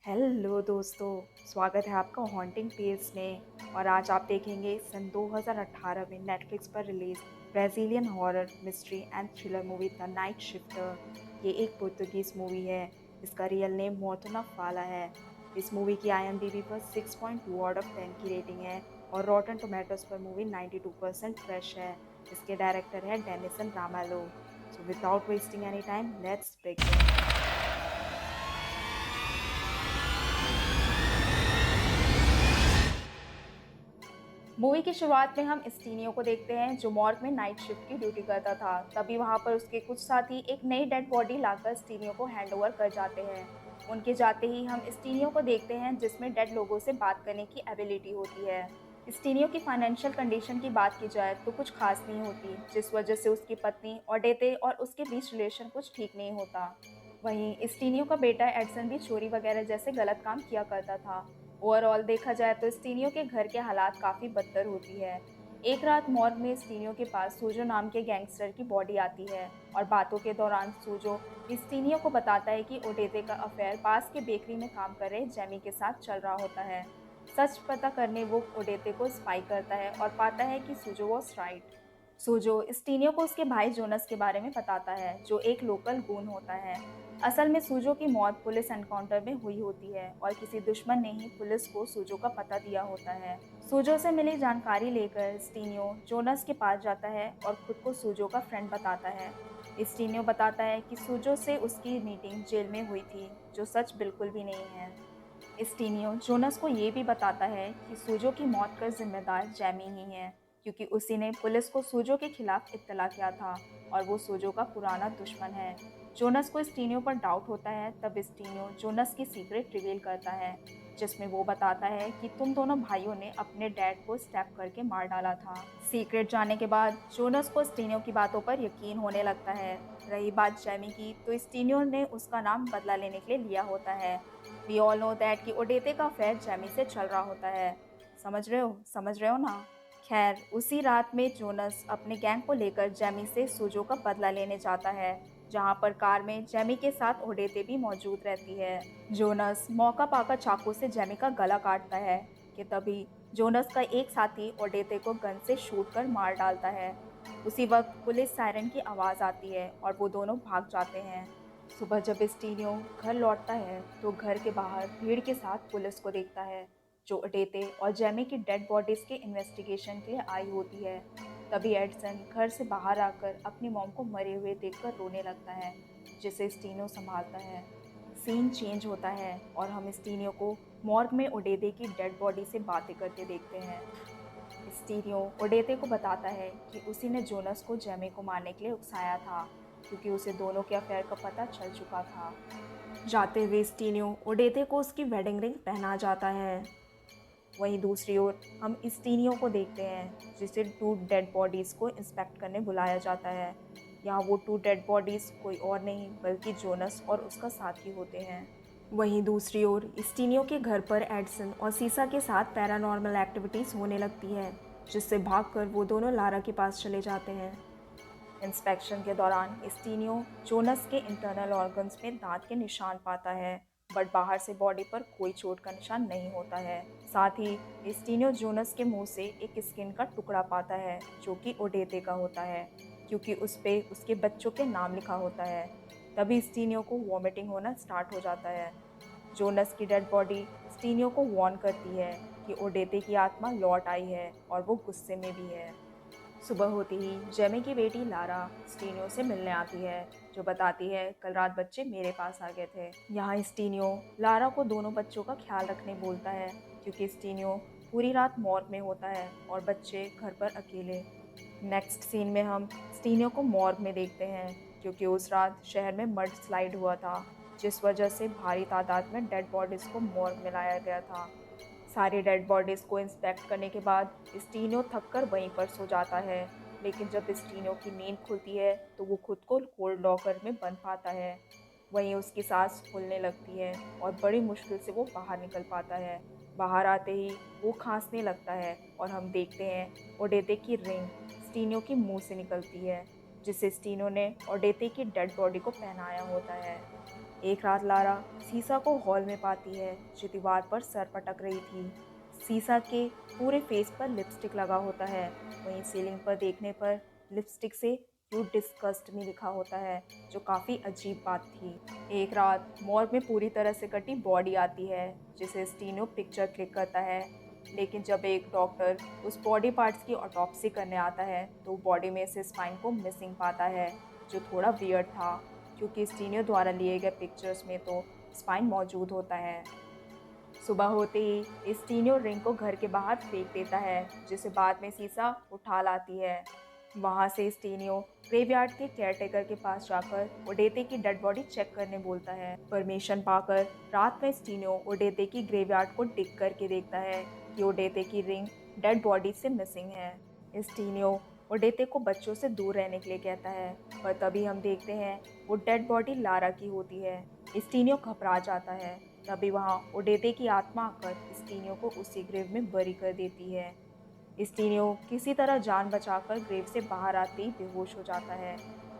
Hello दोस्तों, स्वागत है आपका हॉन्टिंग टेल्स में। और आज आप देखेंगे सन 2018 में नेटफ्लिक्स पर release Brazilian horror mystery and thriller movie the night shifter. ये एक पुर्तगीज मूवी है। इसका रियल नेम मोर्टना फाला है। इस मूवी की IMDb पर 6.2 आउट ऑफ 10 की रेटिंग है और रॉटन टोमेटोज पर मूवी 92% फ्रेश है। इसके डायरेक्टर है Dennison Ramalho. So without wasting any time, let's begin. Movie की शुरुआत में हम स्टीनियो को देखते हैं जो मॉर्ग में नाइट शिफ्ट की ड्यूटी करता था। तभी वहां पर उसके कुछ साथी एक नई डेड बॉडी लाकर स्टीनियो को हैंडओवर कर जाते हैं। उनके जाते ही हम स्टीनियो को देखते हैं जिसमें डेड लोगों से बात करने की एबिलिटी होती है। स्टीनियो की फाइनेंशियल कंडीशन की बात की जाए तो कुछ खास नहीं होती, जिस वजह से उसकी पत्नी ओडेते और उसके बीच रिलेशन कुछ ठीक नहीं होता। वहीं स्टीनियो का बेटा एडसन भी चोरी वगैरह जैसे गलत काम किया करता था। ओवरऑल देखा जाए तो स्टीनियो के घर के हालात काफ़ी बदतर होती है। एक रात मॉर्ग में स्टीनियो के पास सूजो नाम के गैंगस्टर की बॉडी आती है और बातों के दौरान सूजो स्टीनियो को बताता है कि ओडेते का अफेयर पास के बेकरी में काम कर रहे जेमी के साथ चल रहा होता है। सच पता करने वो ओडेते को स्पाई करता है और पाता है कि सूजो वॉज राइट। सूजो स्टीनियो को उसके भाई जोनस के बारे में बताता है जो एक लोकल गून होता है। असल में सूजो की मौत पुलिस एनकाउंटर में हुई होती है और किसी दुश्मन ने ही पुलिस को सूजो का पता दिया होता है। सूजो से मिली जानकारी लेकर स्टीनियो जोनस के पास जाता है और खुद को सूजो का फ्रेंड बताता है। स्टीनियो बताता है कि सूजो से उसकी मीटिंग जेल में हुई थी, जो सच बिल्कुल भी नहीं है। स्टीनियो जोनस को ये भी बताता है कि सूजो की मौत का जिम्मेदार जैमी ही है, क्योंकि उसी ने पुलिस को सूजो के खिलाफ इत्तला किया था और वो सूजो का पुराना दुश्मन है। जोनस को स्टीनियो पर डाउट होता है, तब स्टीनियो जोनस की सीक्रेट रिवील करता है, जिसमें वो बताता है कि तुम दोनों भाइयों ने अपने डैड को स्टैप करके मार डाला था। सीक्रेट जानने के बाद जोनस को स्टीनियो की बातों पर यकीन होने लगता है। रही बात जैमी की, तो स्टीनियो ने उसका नाम बदला लेने के लिए लिया होता है। वी ऑल नो दैट कि ओडेते का अफेयर जैमी से चल रहा होता है। समझ रहे हो ना। खैर, उसी रात में जोनस अपने गैंग को लेकर जैमी से सूजो का बदला लेने जाता है, जहां पर कार में जैमी के साथ ओडेते भी मौजूद रहती है। जोनस मौका पाकर चाकू से जैमी का गला काटता है कि तभी जोनस का एक साथी ओडेते को गन से शूट कर मार डालता है। उसी वक्त पुलिस सायरन की आवाज़ आती है और वो दोनों भाग जाते हैं। सुबह जब स्टीनियो घर लौटता है तो घर के बाहर भीड़ के साथ पुलिस को देखता है, जो अडेते और जैमी की डेड बॉडीज के इन्वेस्टिगेशन के लिए आई होती है। तभी एडसन घर से बाहर आकर अपनी मॉम को मरे हुए देखकर रोने लगता है, जिसे स्टीनियो संभालता है। सीन चेंज होता है और हम स्टीनियो को मॉर्ग में ओडेते की डेड बॉडी से बातें करते देखते हैं। स्टीनियो ओडेते को बताता है कि उसी ने जोनस को जेमी को मारने के लिए उकसाया था, क्योंकि उसे दोनों के अफेयर का पता चल चुका था। जाते हुए स्टीनियो ओडेते को उसकी वेडिंग रिंग पहना जाता है। वहीं दूसरी ओर हम स्टीनियो को देखते हैं जिसे 2 डेड बॉडीज़ को इंस्पेक्ट करने बुलाया जाता है। यहाँ वो 2 डेड बॉडीज़ कोई और नहीं बल्कि जोनस और उसका साथी होते हैं। वहीं दूसरी ओर स्टीनियो के घर पर एडसन और सीसा के साथ पैरानॉर्मल एक्टिविटीज़ होने लगती है, जिससे भागकर वो दोनों लारा के पास चले जाते हैं। इंस्पेक्शन के दौरान स्टीनियो जोनस के इंटरनल ऑर्गन्स में दांत के निशान पाता है, बट बाहर से बॉडी पर कोई चोट का निशान नहीं होता है। साथ ही स्टीनियो जोनस के मुंह से एक स्किन का टुकड़ा पाता है, जो कि ओडेते का होता है, क्योंकि उस पे उसके बच्चों के नाम लिखा होता है। तभी स्टीनियो को वॉमिटिंग होना स्टार्ट हो जाता है। जोनस की डेड बॉडी स्टीनियो को वार्न करती है कि ओडेते की आत्मा लौट आई है और वो गुस्से में भी है। सुबह होते ही जेमी की बेटी लारा स्टीनियो से मिलने आती है, जो बताती है कल रात बच्चे मेरे पास आ गए थे। यहाँ स्टीनियो लारा को दोनों बच्चों का ख्याल रखने बोलता है, क्योंकि स्टीनियो पूरी रात मॉर्ग में होता है और बच्चे घर पर अकेले। नेक्स्ट सीन में हम स्टीनियो को मॉर्ग में देखते हैं, क्योंकि उस रात शहर में मड स्लाइड हुआ था, जिस वजह से भारी तादाद में डेड बॉडीज़ को मॉर्ग में लाया गया था। सारी डेड बॉडीज़ को इंस्पेक्ट करने के बाद स्टीनो थककर वहीं पर सो जाता है, लेकिन जब स्टीनो की नींद खुलती है तो वो खुद को कोल्ड लॉकर में बंद पाता है। वहीं उसकी सांस फूलने लगती है और बड़ी मुश्किल से वो बाहर निकल पाता है। बाहर आते ही वो खांसने लगता है और हम देखते हैं ओडेते की रिंग स्टीनो की मुंह से निकलती है, जिसे स्टीनो ने ओडेते की डेड बॉडी को पहनाया होता है। एक रात लारा सीसा को हॉल में पाती है जो दीवार पर सर पटक रही थी। सीसा के पूरे फेस पर लिपस्टिक लगा होता है। वहीं सीलिंग पर देखने पर लिपस्टिक से यू डिस्गस्ट में लिखा होता है, जो काफ़ी अजीब बात थी। एक रात मॉर्ग में पूरी तरह से कटी बॉडी आती है जिसे स्टीनो पिक्चर क्लिक करता है। लेकिन जब एक डॉक्टर उस बॉडी पार्ट्स की ऑटोप्सी करने आता है तो बॉडी में से स्पाइन को मिसिंग पाता है, जो थोड़ा वियर्ड था क्योंकि स्टीनियो द्वारा लिए गए पिक्चर्स में तो स्पाइन मौजूद होता है। सुबह होते ही स्टीनियो रिंग को घर के बाहर फेंक देता है, जिसे बाद में सीसा उठा लाती है। वहाँ से स्टीनियो ग्रेवयार्ड के केयरटेकर के पास जाकर ओडेते की डेड बॉडी चेक करने बोलता है। परमिशन पाकर रात में स्टीनियो ओडेते की ग्रेवयार्ड को डिग करके देखता है कि ओडेते की रिंग डेड बॉडी से मिसिंग है। स्टीनियो ओडेते को बच्चों से दूर रहने के लिए कहता है, पर तभी हम देखते हैं वो डेड बॉडी लारा की होती है। स्टीनियो घबरा जाता है। तभी वहाँ ओडेते की आत्मा आकर स्टीनियो को उसी ग्रेव में बरी कर देती है। स्टीनियो किसी तरह जान बचाकर ग्रेव से बाहर आते ही बेहोश हो जाता है।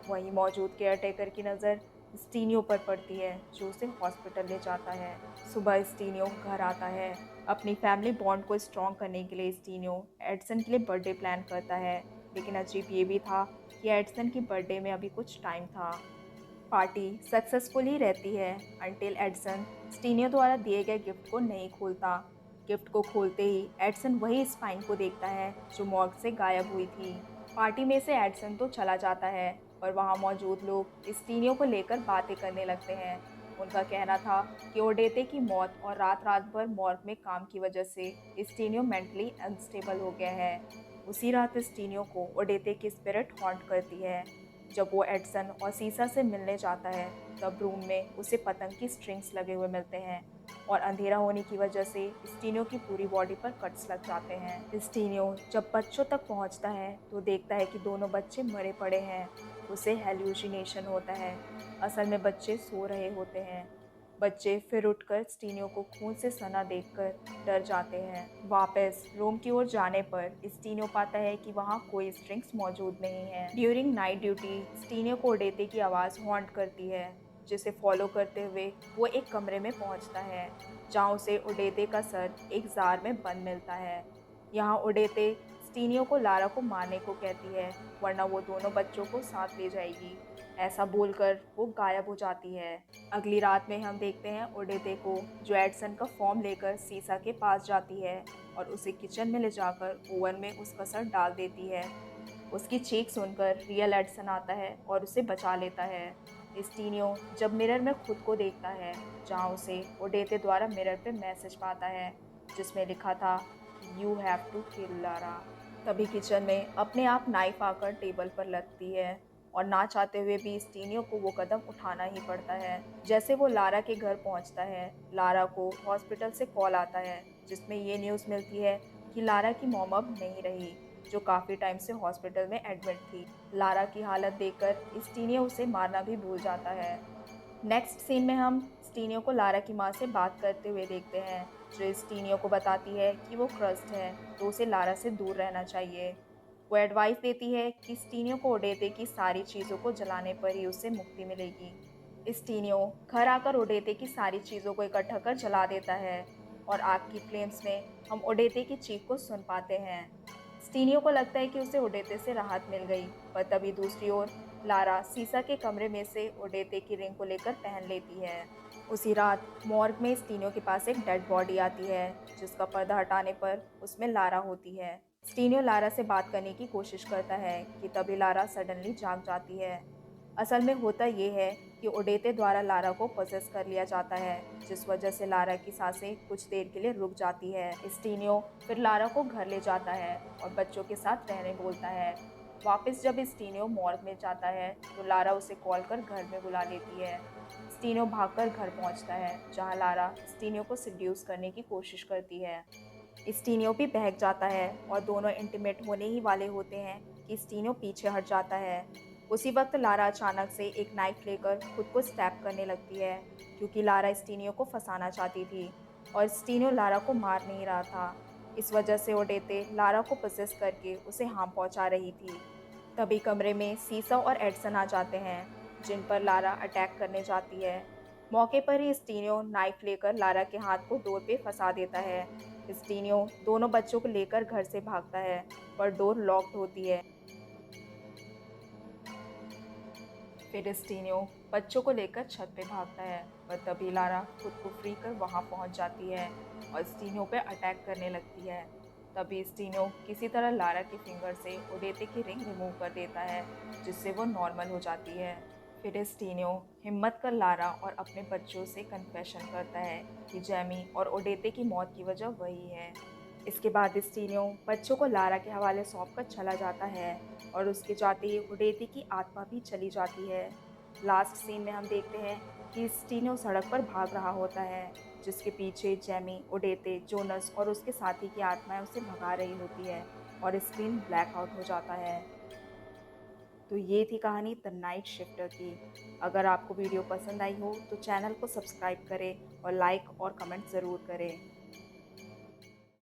वहीं मौजूद केयरटेकर की नज़र स्टीनियो पर पड़ती है, जो उसे हॉस्पिटल ले जाता है। सुबह स्टीनियो घर आता है। अपनी फैमिली बॉन्ड को स्ट्रॉन्ग करने के लिए स्टीनियो एडसन के लिए बर्थडे प्लान करता है, लेकिन अजीब ये भी था कि एडसन की बर्थडे में अभी कुछ टाइम था। पार्टी सक्सेसफुल ही रहती है अंटिल एडसन स्टीनियो द्वारा दिए गए गिफ्ट को नहीं खोलता। गिफ्ट को खोलते ही एडसन वही स्पाइन को देखता है जो मॉर्ग से गायब हुई थी। पार्टी में से एडसन तो चला जाता है, पर वहाँ मौजूद लोग स्टीनियो को लेकर बातें करने लगते हैं। उनका कहना था कि ओडेते की मौत और रात रात भर मॉर्ग में काम की वजह से स्टीनियो मेंटली अनस्टेबल हो गया है। उसी रात स्टीनियो को ओडेते की स्पिरिट हॉन्ट करती है। जब वो एडसन और सीसा से मिलने जाता है तब रूम में उसे पतंग की स्ट्रिंग्स लगे हुए मिलते हैं और अंधेरा होने की वजह से स्टीनियो की पूरी बॉडी पर कट्स लग जाते हैं। स्टीनियो जब बच्चों तक पहुंचता है तो देखता है कि दोनों बच्चे मरे पड़े हैं। उसे हेल्यूसिनेशन होता है। असल में बच्चे सो रहे होते हैं। बच्चे फिर उठकर स्टीनियो को खून से सना देखकर डर जाते हैं। वापस रूम की ओर जाने पर स्टीनियो पाता है कि वहाँ कोई स्ट्रिंग्स मौजूद नहीं है। ड्यूरिंग नाइट ड्यूटी स्टीनियो को ओडेते की आवाज़ हॉन्ट करती है, जिसे फॉलो करते हुए वो एक कमरे में पहुंचता है जहाँ उसे ओडेते का सर एक जार में बंद मिलता है। यहाँ ओडेते स्टीनियो को लारा को मारने को कहती है, वरना वो दोनों बच्चों को साथ ले जाएगी। ऐसा बोलकर वो गायब हो जाती है। अगली रात में हम देखते हैं ओडेते को, जो एडसन का फॉर्म लेकर सीसा के पास जाती है और उसे किचन में ले जाकर ओवन में उसका सर डाल देती है। उसकी चीख सुनकर रियल एडसन आता है और उसे बचा लेता है। स्टीनियो जब मिरर में खुद को देखता है, जहाँ उसे ओडेते द्वारा मिरर पे मैसेज पाता है जिसमें लिखा था, you have to kill Lara. तभी किचन में अपने आप नाइफ आकर टेबल पर लगती है और ना चाहते हुए भी स्टीनियो को वो कदम उठाना ही पड़ता है। जैसे वो लारा के घर पहुंचता है, लारा को हॉस्पिटल से कॉल आता है जिसमें ये न्यूज़ मिलती है कि लारा की मॉम अब नहीं रही, जो काफ़ी टाइम से हॉस्पिटल में एडमिट थी। लारा की हालत देखकर स्टीनियो उसे मारना भी भूल जाता है। नेक्स्ट सीन में हम स्टीनियो को लारा की माँ से बात करते हुए देखते हैं, जो स्टीनियो को बताती है कि वो क्रस्ट है तो उसे लारा से दूर रहना चाहिए। वो एडवाइस देती है कि स्टीनियो को ओडेते की सारी चीज़ों को जलाने पर ही उसे मुक्ति मिलेगी। स्टीनियो घर आकर ओडेते की सारी चीज़ों को इकट्ठा कर जला देता है और आग की फ्लेम्स में हम ओडेते की चीख को सुन पाते हैं। स्टीनियो को लगता है कि उसे ओडेते से राहत मिल गई, पर तभी दूसरी ओर लारा सीसा के कमरे में से ओडेते की रिंग को लेकर पहन लेती है। उसी रात मॉर्ग में स्टीनियो के पास एक डेड बॉडी आती है, जिसका पर्दा हटाने पर उसमें लारा होती है। स्टीनियो लारा से बात करने की कोशिश करता है कि तभी लारा सडनली जाग जाती है। असल में होता ये है कि ओडेते द्वारा लारा को पोसेस कर लिया जाता है, जिस वजह से लारा की सांसें कुछ देर के लिए रुक जाती है। स्टीनियो फिर लारा को घर ले जाता है और बच्चों के साथ रहने बोलता है। वापस जब स्टीनियो मॉर्ग में जाता है तो लारा उसे कॉल कर घर में बुला लेती है। स्टीनियो भागकर घर पहुंचता है, जहां लारा स्टीनियो को सिड्यूस करने की कोशिश करती है। स्टीनियो भी बहक जाता है और दोनों इंटीमेट होने ही वाले होते हैं कि स्टीनियो पीछे हट जाता है। उसी वक्त लारा अचानक से एक नाइफ लेकर खुद को स्टैब करने लगती है, क्योंकि लारा स्टीनियो को फंसाना चाहती थी और स्टीनियो लारा को मार नहीं रहा था। इस वजह से ओडेते लारा को पोसेस करके उसे हार्म पहुंचा रही थी। तभी कमरे में सीसा और एडसन आ जाते हैं, जिन पर लारा अटैक करने जाती है। मौके पर ही स्टीनियो नाइफ लेकर लारा के हाथ को डोर पे फंसा देता है। स्टीनियो दोनों बच्चों को लेकर घर से भागता है, पर डोर लॉक्ड होती है। फिर स्टीनियो बच्चों को लेकर छत पे भागता है, पर तभी लारा खुद को फ्री कर वहां पहुंच जाती है और स्टीनियो पे अटैक करने लगती है। तभी स्टीनियो किसी तरह लारा के फिंगर से ओडेते की रिंग रिमूव कर देता है, जिससे वो नॉर्मल हो जाती है। फिर स्टीनियो हिम्मत कर लारा और अपने बच्चों से कन्फेशन करता है कि जैमी और ओडेते की मौत की वजह वही है। इसके बाद स्टीनियो बच्चों को लारा के हवाले सौंप कर चला जाता है और उसके जाते ही उडेती की आत्मा भी चली जाती है। लास्ट सीन में हम देखते हैं कि स्टीनियो सड़क पर भाग रहा होता है, जिसके पीछे जेमी, उडेते, जोनस और उसके साथी की आत्माएं उसे भगा रही होती है और स्क्रीन ब्लैक आउट हो जाता है। तो ये थी कहानी द नाइट शिफ्टर की। अगर आपको वीडियो पसंद आई हो तो चैनल को सब्सक्राइब करें और लाइक और कमेंट ज़रूर करें।